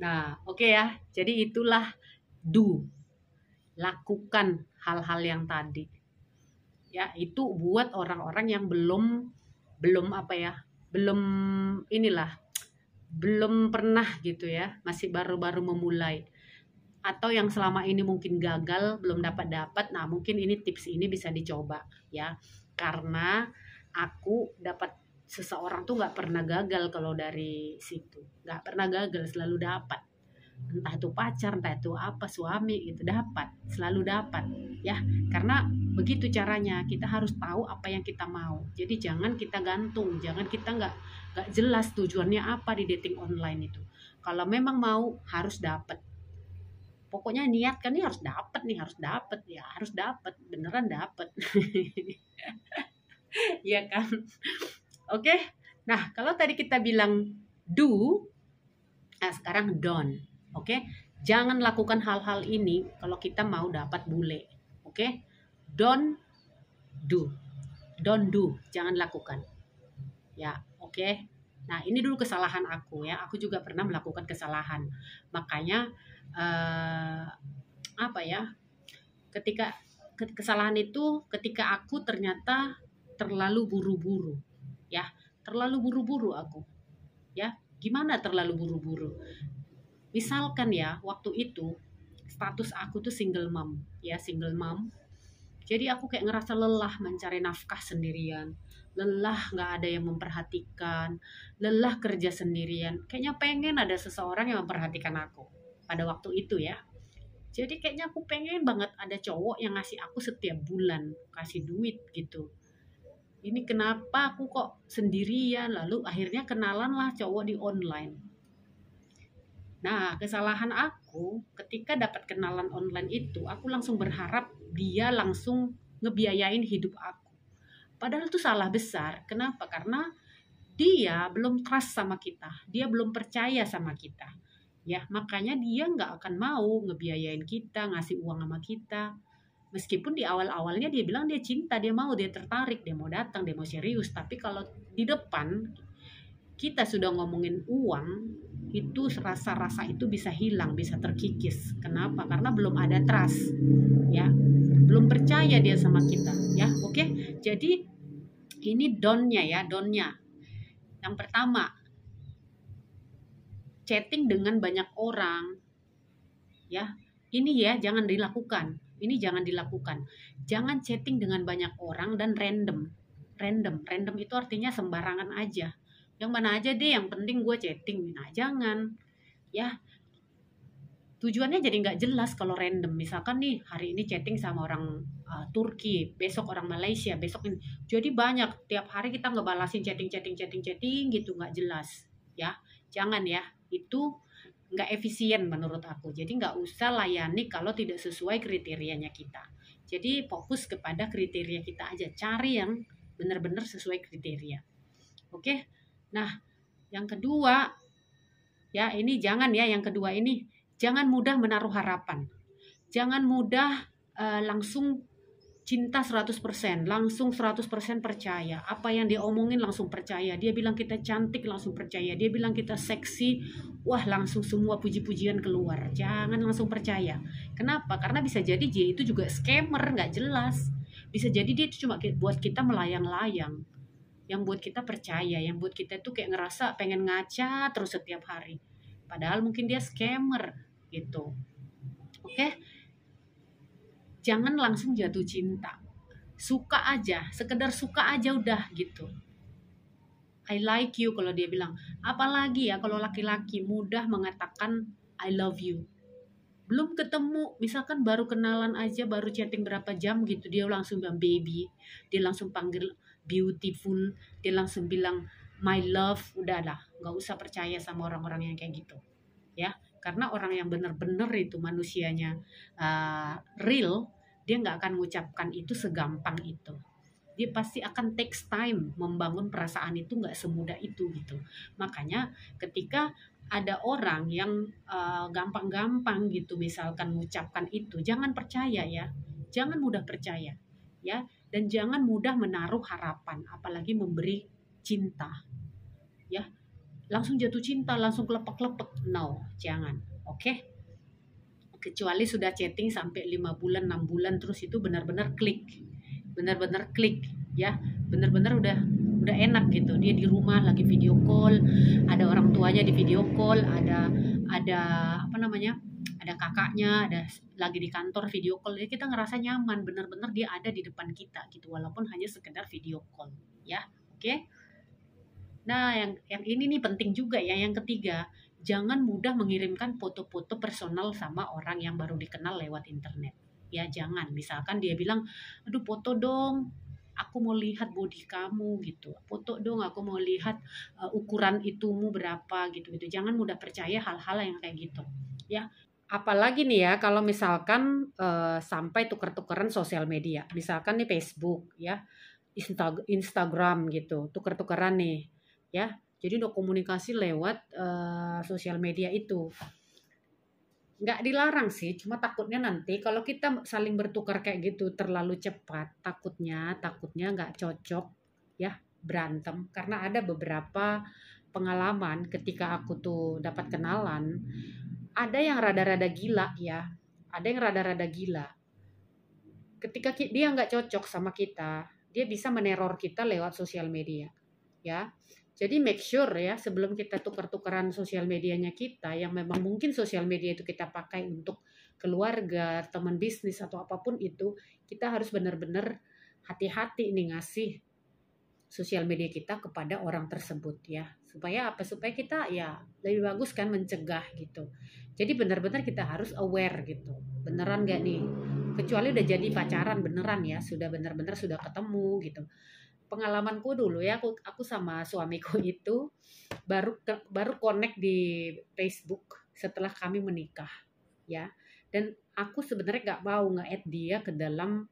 Nah, oke ya. Jadi itulah do, lakukan hal-hal yang tadi. Ya, itu buat orang-orang yang belum belum apa ya? Belum inilah, belum pernah gitu ya, masih baru-baru memulai. Atau yang selama ini mungkin gagal, belum dapat-dapat. Nah, mungkin ini tips ini bisa dicoba ya. Karena aku dapat seseorang tuh nggak pernah gagal kalau dari situ. Nggak pernah gagal, selalu dapat. Entah itu pacar, entah itu apa, suami gitu, dapat, selalu dapat ya. Karena begitu caranya, kita harus tahu apa yang kita mau. Jadi jangan kita gantung, jangan kita nggak jelas tujuannya apa di dating online itu. Kalau memang mau, harus dapat. Pokoknya niat kan, nih harus dapat, nih harus dapat, ya harus dapat, beneran dapat. Ya kan. Oke. Nah, kalau tadi kita bilang do, nah sekarang don't. Oke. Jangan lakukan hal-hal ini kalau kita mau dapat bule. Oke. Don't do. Don't do, jangan lakukan. Ya, oke. Nah, ini dulu kesalahan aku ya. Aku juga pernah melakukan kesalahan. Makanya eh, apa ya? Ketika kesalahan itu ketika aku ternyata terlalu buru-buru. Ya, terlalu buru-buru aku. Ya, gimana terlalu buru-buru? Misalkan ya, waktu itu status aku tuh single mom, ya single mom. Jadi aku kayak ngerasa lelah mencari nafkah sendirian, lelah nggak ada yang memperhatikan, lelah kerja sendirian. Kayaknya pengen ada seseorang yang memperhatikan aku pada waktu itu ya. Jadi kayaknya aku pengen banget ada cowok yang ngasih aku setiap bulan, kasih duit gitu. Ini kenapa aku kok sendirian? Lalu akhirnya kenalan lah cowok di online. Nah, kesalahan aku ketika dapat kenalan online itu, aku langsung berharap dia langsung ngebiayain hidup aku. Padahal itu salah besar. Kenapa? Karena dia belum trust sama kita. Dia belum percaya sama kita. Ya, makanya dia nggak akan mau ngebiayain kita, ngasih uang sama kita. Meskipun di awal-awalnya dia bilang dia cinta, dia mau, dia tertarik, dia mau datang, dia mau serius. Tapi kalau di depan kita sudah ngomongin uang, itu rasa-rasa itu bisa hilang, bisa terkikis. Kenapa? Karena belum ada trust, ya. Belum percaya dia sama kita, ya. Oke. Jadi ini donnya ya, donnya. Yang pertama, chatting dengan banyak orang, ya. Ini ya jangan dilakukan. Ini jangan dilakukan. Jangan chatting dengan banyak orang dan random. Random itu artinya sembarangan aja. Yang mana aja deh, yang penting gue chatting. Nah, jangan ya, tujuannya jadi nggak jelas kalau random. Misalkan nih hari ini chatting sama orang Turki, besok orang Malaysia, besok ini, jadi banyak tiap hari kita ngebalasin chatting gitu, nggak jelas ya. Jangan ya, itu nggak efisien menurut aku. Jadi nggak usah layani kalau tidak sesuai kriterianya kita. Jadi fokus kepada kriteria kita aja, cari yang benar-benar sesuai kriteria. Oke. Nah, yang kedua, ya ini jangan ya, yang kedua ini jangan mudah menaruh harapan. Jangan mudah langsung cinta 100%, langsung 100% percaya. Apa yang dia omongin langsung percaya. Dia bilang kita cantik langsung percaya. Dia bilang kita seksi, wah langsung semua puji-pujian keluar. Jangan langsung percaya. Kenapa? Karena bisa jadi dia itu juga scammer, nggak jelas. Bisa jadi dia itu cuma buat kita melayang-layang, yang buat kita percaya, yang buat kita tuh kayak ngerasa pengen ngaca terus setiap hari. Padahal mungkin dia scammer gitu. Oke, jangan langsung jatuh cinta. Suka aja, sekedar suka aja udah gitu. I like you kalau dia bilang. Apalagi ya kalau laki-laki mudah mengatakan I love you. Belum ketemu, misalkan baru kenalan aja, baru chatting berapa jam gitu, dia langsung bilang baby, dia langsung panggil beautiful, dia langsung bilang my love. Udah lah, nggak usah percaya sama orang-orang yang kayak gitu ya. Karena orang yang bener-bener itu manusianya real, dia nggak akan mengucapkan itu segampang itu. Dia pasti akan takes time membangun perasaan, itu nggak semudah itu gitu. Makanya ketika ada orang yang gampang-gampang gitu misalkan mengucapkan itu, jangan percaya ya, jangan mudah percaya ya, dan jangan mudah menaruh harapan, apalagi memberi cinta ya. langsung jatuh cinta, langsung kelepek-lepek. No, jangan. Oke? Kecuali sudah chatting sampai 5 bulan, 6 bulan terus itu benar-benar klik. Benar-benar klik ya. Benar-benar udah enak gitu. Dia di rumah lagi video call, ada orang tuanya di video call, ada apa namanya? Ada kakaknya, ada lagi di kantor video call. Jadi kita ngerasa nyaman, benar-benar dia ada di depan kita gitu walaupun hanya sekedar video call ya. Oke? Nah, yang ini nih penting juga ya. Yang ketiga, jangan mudah mengirimkan foto-foto personal sama orang yang baru dikenal lewat internet. Ya, jangan. Misalkan dia bilang, "Aduh, foto dong. Aku mau lihat body kamu," gitu. "Foto dong, aku mau lihat ukuran itumu berapa," gitu gitu. Jangan mudah percaya hal-hal yang kayak gitu. Ya, apalagi nih ya kalau misalkan sampai tuker-tukeran sosial media. Misalkan nih Facebook ya, Instagram gitu, tuker-tukeran nih ya. Jadi udah komunikasi lewat sosial media itu. Nggak dilarang sih, cuma takutnya nanti kalau kita saling bertukar kayak gitu terlalu cepat, takutnya nggak cocok ya, berantem. Karena ada beberapa pengalaman ketika aku tuh dapat kenalan, ada yang rada-rada gila ya, ada yang rada-rada gila. Ketika dia nggak cocok sama kita, dia bisa meneror kita lewat sosial media ya. Jadi make sure ya sebelum kita tukar-tukaran sosial medianya kita yang memang mungkin sosial media itu kita pakai untuk keluarga, teman bisnis atau apapun itu, kita harus benar-benar hati-hati nih ngasih sosial media kita kepada orang tersebut ya. Supaya apa? Supaya kita ya lebih bagus kan mencegah gitu. Jadi benar-benar kita harus aware gitu. Beneran gak nih? Kecuali udah jadi pacaran beneran ya, sudah benar-benar sudah ketemu gitu. Pengalamanku dulu ya, aku sama suamiku itu baru connect di Facebook setelah kami menikah ya. Dan aku sebenarnya nggak mau nge-add dia ke dalam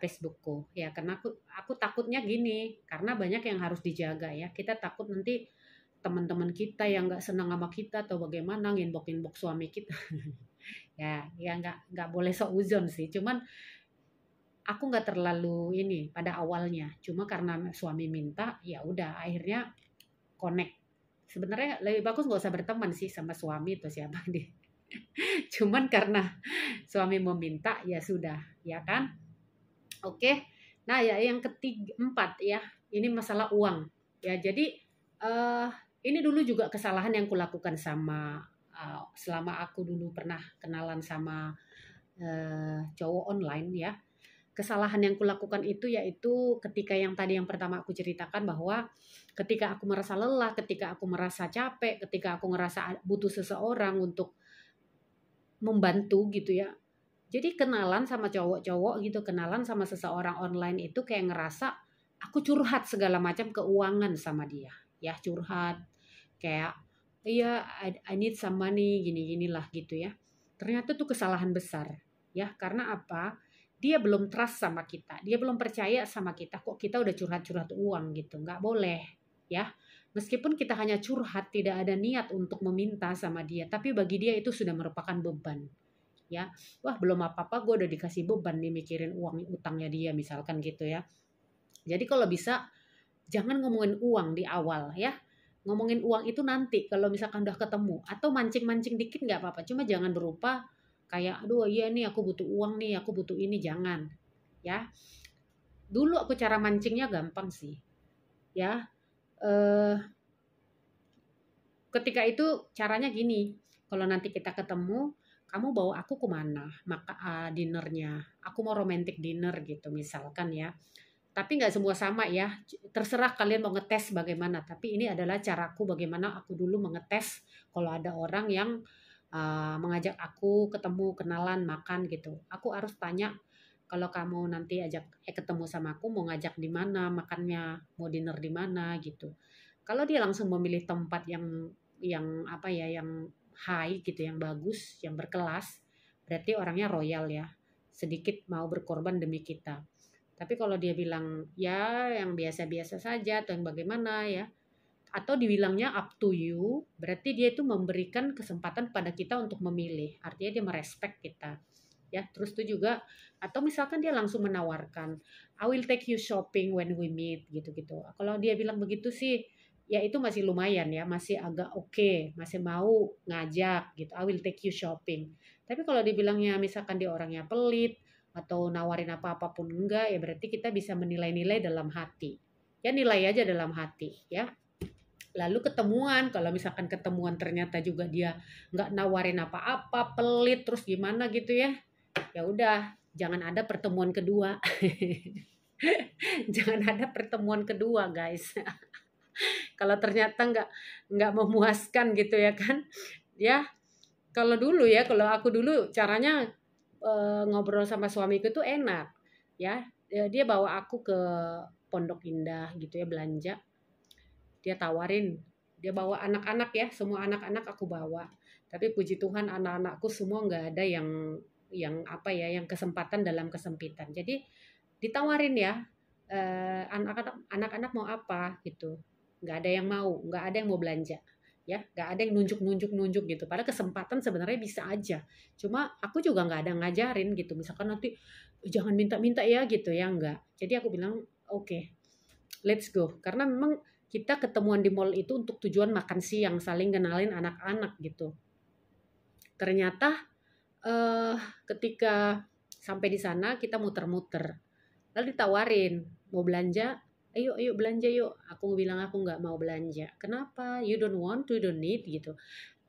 Facebookku ya, karena aku takutnya gini, karena banyak yang harus dijaga ya. Kita takut nanti teman-teman kita yang nggak senang sama kita atau bagaimana inbox suami kita. Ya nggak boleh seuzon sih, cuman aku nggak terlalu ini pada awalnya, cuma karena suami minta ya udah akhirnya connect. Sebenarnya lebih bagus nggak usah berteman sih sama suami atau siapa deh. Cuman karena suami meminta ya sudah, ya kan? Oke. Nah, ya yang ketiga, empat ya. Ini masalah uang. Ya, jadi eh ini dulu juga kesalahan yang kulakukan sama selama aku dulu pernah kenalan sama cowok online ya. Kesalahan yang kulakukan itu yaitu ketika yang tadi yang pertama aku ceritakan bahwa ketika aku merasa lelah, ketika aku merasa capek, ketika aku ngerasa butuh seseorang untuk membantu gitu ya. Jadi kenalan sama cowok-cowok gitu, kenalan sama seseorang online itu kayak ngerasa aku curhat segala macam keuangan sama dia. Ya, curhat kayak iya I need some money gini-gini lah gitu ya. Ternyata tuh kesalahan besar ya, karena apa? Dia belum trust sama kita, dia belum percaya sama kita, kok kita udah curhat-curhat uang gitu. Nggak boleh ya. Meskipun kita hanya curhat, tidak ada niat untuk meminta sama dia, tapi bagi dia itu sudah merupakan beban ya. Wah, belum apa-apa gue udah dikasih beban nih mikirin uang utangnya dia misalkan gitu ya. Jadi kalau bisa jangan ngomongin uang di awal ya. Ngomongin uang itu nanti kalau misalkan udah ketemu, atau mancing-mancing dikit nggak apa-apa, cuma jangan berupa kayak aduh iya nih aku butuh uang nih, aku butuh ini, jangan ya. Dulu aku cara mancingnya gampang sih ya. eh Ketika itu caranya gini, kalau nanti kita ketemu, kamu bawa aku kemana? Maka dinernya, aku mau romantic dinner gitu misalkan ya. Tapi nggak semua sama ya. Terserah kalian mau ngetes bagaimana. Tapi ini adalah caraku bagaimana aku dulu mengetes kalau ada orang yang mengajak aku ketemu, kenalan, makan gitu. Aku harus tanya kalau kamu nanti ketemu sama aku mau ngajak di mana makannya, mau dinner di mana gitu. Kalau dia langsung memilih tempat yang apa ya, yang high gitu, yang bagus, yang berkelas, berarti orangnya royal ya. Sedikit mau berkorban demi kita. Tapi kalau dia bilang ya yang biasa-biasa saja atau yang bagaimana ya, atau dibilangnya up to you, berarti dia itu memberikan kesempatan pada kita untuk memilih. Artinya dia merespek kita. Ya, terus itu juga atau misalkan dia langsung menawarkan, I will take you shopping when we meet gitu-gitu. Kalau dia bilang begitu sih ya itu masih lumayan ya, masih agak oke, masih mau ngajak gitu, I will take you shopping. Tapi kalau dibilangnya misalkan dia orangnya pelit atau nawarin apa-apa pun enggak, ya berarti kita bisa menilai-nilai dalam hati. Ya nilai aja dalam hati ya. Lalu ketemuan, kalau misalkan ketemuan ternyata juga dia nggak nawarin apa-apa, pelit terus gimana gitu ya. Ya udah, jangan ada pertemuan kedua. Jangan ada pertemuan kedua, guys. Kalau ternyata nggak memuaskan gitu ya kan. Ya, kalau dulu ya, kalau aku dulu caranya ngobrol sama suamiku tuh enak. Ya, dia bawa aku ke Pondok Indah gitu ya belanja. Dia tawarin, dia bawa anak-anak ya, semua anak-anak aku bawa. Tapi puji Tuhan anak-anakku semua nggak ada yang apa ya, yang kesempatan dalam kesempitan. Jadi ditawarin ya, anak-anak mau apa gitu, nggak ada yang mau, nggak ada yang mau belanja ya, nggak ada yang nunjuk gitu. Padahal kesempatan sebenarnya bisa aja, cuma aku juga nggak ada ngajarin gitu, misalkan nanti jangan minta-minta ya gitu ya, nggak. Jadi aku bilang oke, let's go, karena memang kita ketemuan di mall itu untuk tujuan makan siang, saling kenalin anak-anak gitu. Ternyata ketika sampai di sana kita muter-muter, lalu ditawarin mau belanja, ayo belanja yuk. Aku bilang aku nggak mau belanja. Kenapa? You don't want to, you don't need gitu.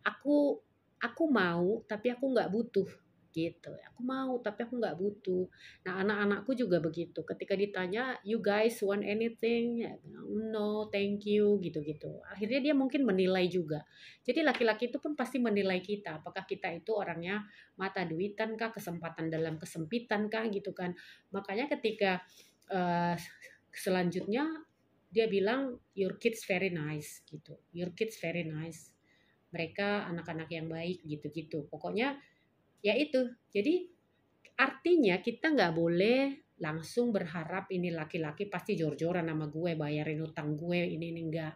Aku mau tapi aku nggak butuh gitu. Aku mau tapi aku nggak butuh. Nah anak-anakku juga begitu. Ketika ditanya, you guys want anything? Ya, no, thank you gitu-gitu. Akhirnya dia mungkin menilai juga. Jadi laki-laki itu pun pasti menilai kita. Apakah kita itu orangnya mata duitan kah, kesempatan dalam kesempitan kah gitu kan. Makanya ketika selanjutnya dia bilang your kids very nice gitu. Your kids very nice. Mereka anak-anak yang baik gitu-gitu. Pokoknya ya itu. Jadi artinya kita nggak boleh langsung berharap ini laki-laki pasti jor-joran sama gue, bayarin utang gue, ini enggak.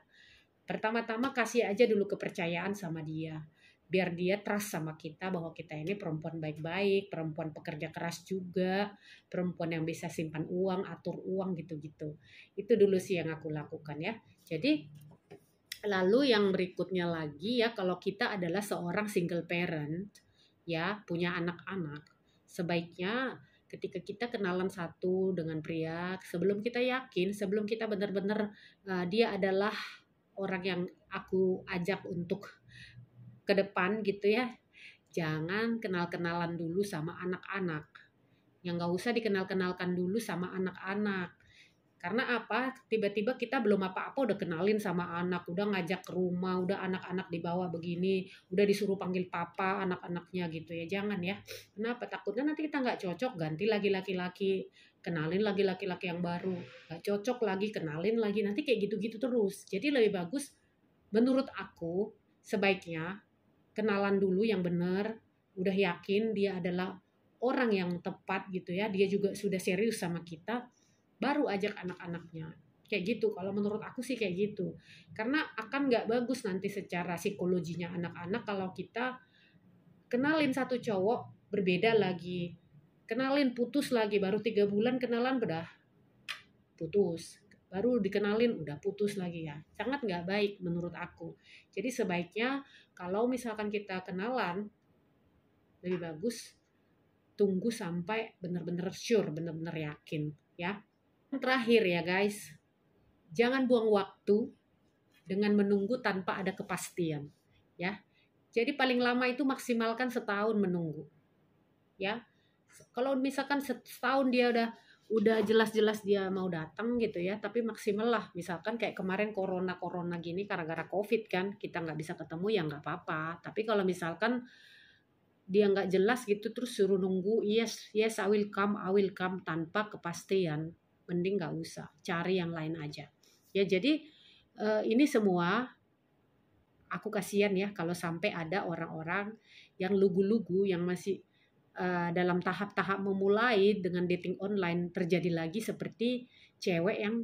Pertama-tama kasih aja dulu kepercayaan sama dia. Biar dia trust sama kita bahwa kita ini perempuan baik-baik, perempuan pekerja keras juga, perempuan yang bisa simpan uang, atur uang gitu-gitu. Itu dulu sih yang aku lakukan ya. Jadi lalu yang berikutnya lagi ya, kalau kita adalah seorang single parent, ya punya anak-anak, sebaiknya ketika kita kenalan satu dengan pria, sebelum kita yakin, sebelum kita benar-benar dia adalah orang yang aku ajak untuk ke depan gitu ya, jangan kenal-kenalan dulu sama anak-anak. Yang nggak usah dikenal-kenalkan dulu sama anak-anak. Karena apa? Tiba-tiba kita belum apa-apa udah kenalin sama anak, udah ngajak ke rumah, udah anak-anak dibawa begini, udah disuruh panggil papa anak-anaknya gitu ya. Jangan ya. Kenapa? Takutnya nanti kita nggak cocok, ganti lagi laki-laki, kenalin lagi laki-laki yang baru, nggak cocok lagi, kenalin lagi, nanti kayak gitu-gitu terus. Jadi lebih bagus, menurut aku sebaiknya kenalan dulu yang benar, udah yakin dia adalah orang yang tepat gitu ya, dia juga sudah serius sama kita, baru ajak anak-anaknya. Kayak gitu, kalau menurut aku sih kayak gitu. Karena akan nggak bagus nanti secara psikologinya anak-anak kalau kita kenalin satu cowok berbeda lagi. Kenalin putus lagi, baru 3 bulan kenalan udah putus. Baru dikenalin udah putus lagi ya. Sangat nggak baik menurut aku. Jadi sebaiknya kalau misalkan kita kenalan, lebih bagus tunggu sampai benar-benar sure, benar-benar yakin ya. Terakhir ya guys, jangan buang waktu dengan menunggu tanpa ada kepastian ya. Jadi paling lama itu maksimalkan setahun menunggu ya. Kalau misalkan setahun dia udah jelas-jelas dia mau datang gitu ya, tapi maksimal lah, misalkan kayak kemarin corona gini, gara-gara covid kan kita nggak bisa ketemu, ya nggak apa-apa. Tapi kalau misalkan dia nggak jelas gitu terus suruh nunggu, yes I will come tanpa kepastian, mending nggak usah, cari yang lain aja ya. Jadi ini semua aku kasihan ya kalau sampai ada orang-orang yang lugu-lugu, yang masih dalam tahap-tahap memulai dengan dating online, terjadi lagi seperti cewek yang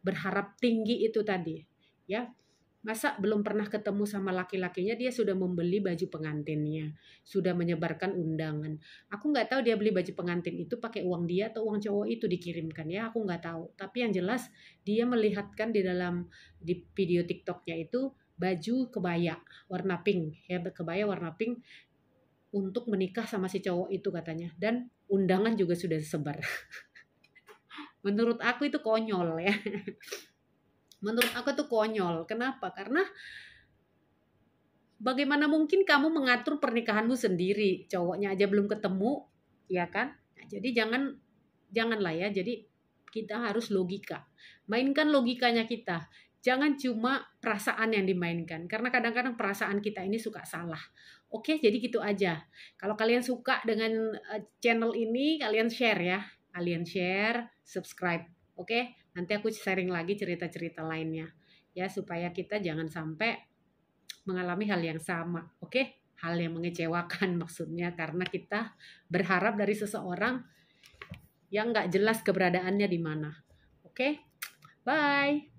berharap tinggi itu tadi ya. Masa belum pernah ketemu sama laki-lakinya dia sudah membeli baju pengantinnya, sudah menyebarkan undangan. Aku nggak tahu dia beli baju pengantin itu pakai uang dia atau uang cowok itu dikirimkan ya, aku nggak tahu. Tapi yang jelas dia melihatkan di video TikToknya itu baju kebaya warna pink ya, kebaya warna pink untuk menikah sama si cowok itu katanya. Dan undangan juga sudah disebar. Menurut aku itu konyol ya. Menurut aku tuh konyol. Kenapa? Karena bagaimana mungkin kamu mengatur pernikahanmu sendiri? Cowoknya aja belum ketemu, ya kan? Nah, jadi janganlah ya. Jadi kita harus logika. Mainkan logikanya kita. Jangan cuma perasaan yang dimainkan. Karena kadang-kadang perasaan kita ini suka salah. Oke, jadi gitu aja. Kalau kalian suka dengan channel ini, kalian share ya. Kalian share, subscribe. Oke, nanti aku sharing lagi cerita-cerita lainnya. Ya, supaya kita jangan sampai mengalami hal yang sama, oke? Hal yang mengecewakan maksudnya karena kita berharap dari seseorang yang nggak jelas keberadaannya di mana. Oke? Bye.